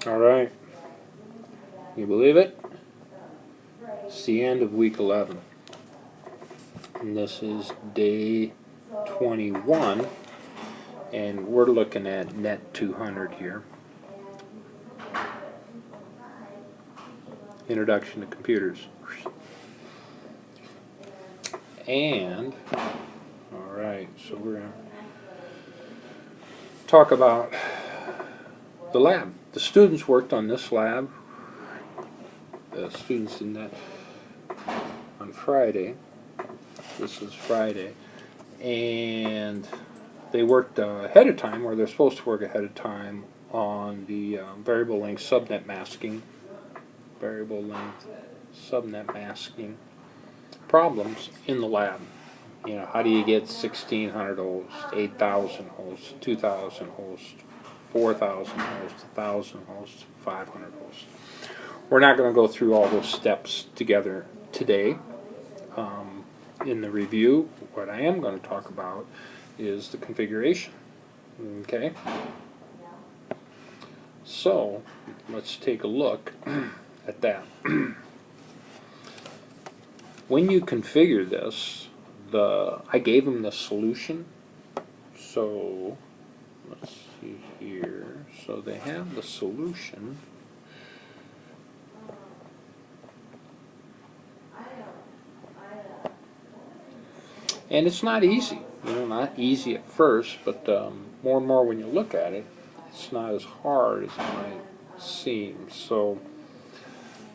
All right. You believe it? It's the end of week 11. And this is day 21. And we're looking at NET-200 here. Introduction to computers. And, alright, so we're going to talk about the lab. The students worked on this lab. The students did that on Friday. This is Friday. And they worked ahead of time, or they're supposed to work ahead of time, on the variable length subnet masking. Variable length subnet masking problems in the lab. You know, how do you get 1,600 hosts, 8,000 hosts, 2,000 hosts, 4,000 hosts, 1,000 hosts, 500 hosts? We're not going to go through all those steps together today. In the review, what I am going to talk about is the configuration. Okay? So, let's take a look at that. When you configure this, I gave them the solution. So, let's see here. So they have the solution. And it's not easy. You know, not easy at first, but more and more when you look at it, it's not as hard as it might seem. So,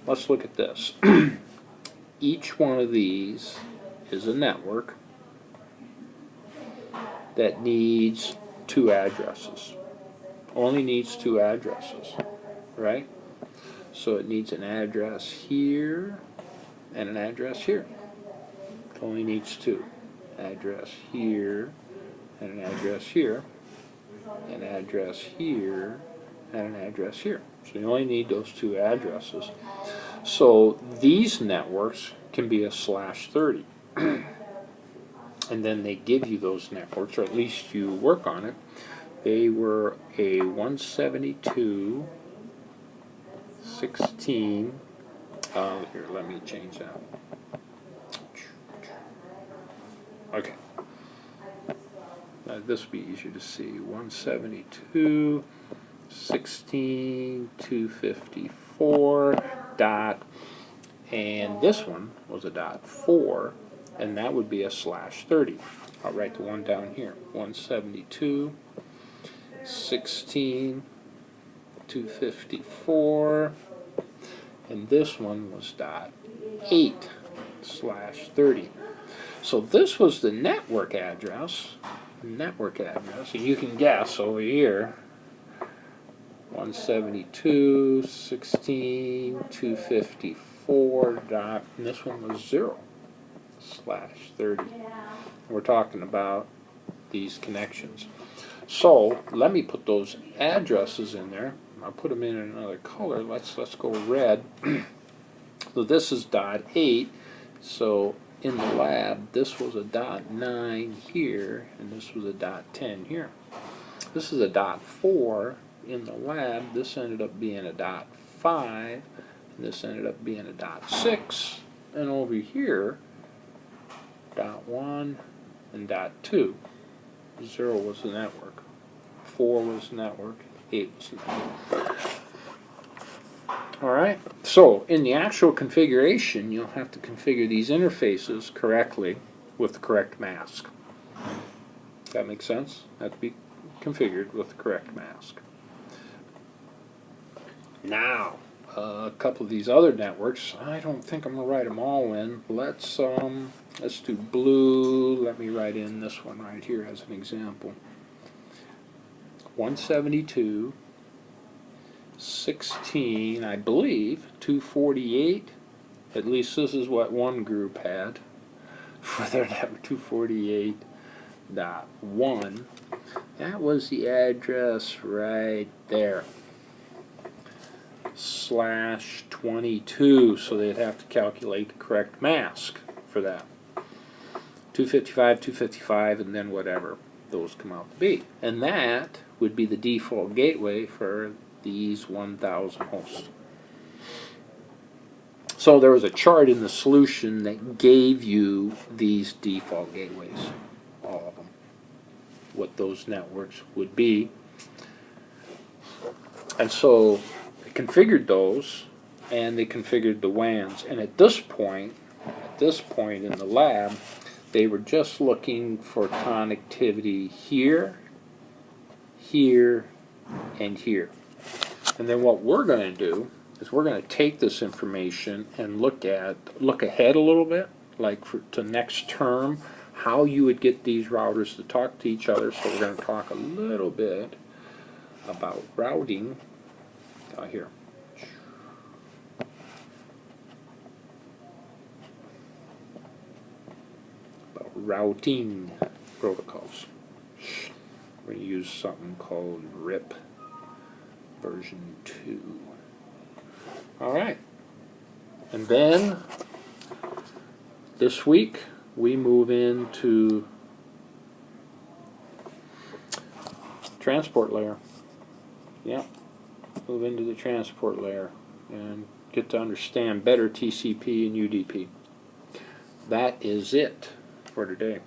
let's look at this. Each one of these is a network that needs 2 addresses. Only needs 2 addresses, right? So it needs an address here and an address here. It only needs 2. Address here and an address here, an address here and an address here. So you only need those 2 addresses. So these networks can be a /30. And then they give you those networks, or at least you work on it. They were a 172.16. Here, let me change that. Okay. This will be easier to see. 172.16.254 dot, and this one was a .4, and that would be a /30. I'll write the one down here. 172.16.254, and this one was .8/30. So this was the network address, and you can guess over here, 172.16.254 dot, and this one was 0/30. We're talking about these connections. So let me put those addresses in there. I'll put them in another color. Let's go red. So this is .8. So in the lab, this was a .9 here, and this was a .10 here. This is a .4 in the lab. This ended up being a .5, and this ended up being a .6, and over here, .1 and .2. 0 was the network, 4 was the network, 8 was the network. Alright, so in the actual configuration, you'll have to configure these interfaces correctly with the correct mask. That makes sense? Have to be configured with the correct mask. Now, a couple of these other networks, I don't think I'm going to write them all in. Let's do blue. Let me write in this one right here as an example. 172.16, I believe, 248. At least this is what one group had for their network, 248.1. That was the address right there. /22, so they'd have to calculate the correct mask for that. 255, 255, and then whatever those come out to be. And that would be the default gateway for these 1,000 hosts. So there was a chart in the solution that gave you these default gateways, all of them, what those networks would be. And so they configured those, and they configured the WANs. And at this point in the lab, they were just looking for connectivity here, here, and here. And then what we're going to do is we're going to take this information and look ahead a little bit, like to next term, how you would get these routers to talk to each other. So we're going to talk a little bit about routing here. About routing protocols. We're going to use something called RIP version 2. Alright. And then this week we move into transport layer. Yeah. Move into the transport layer and get to understand better TCP and UDP. That is it for today.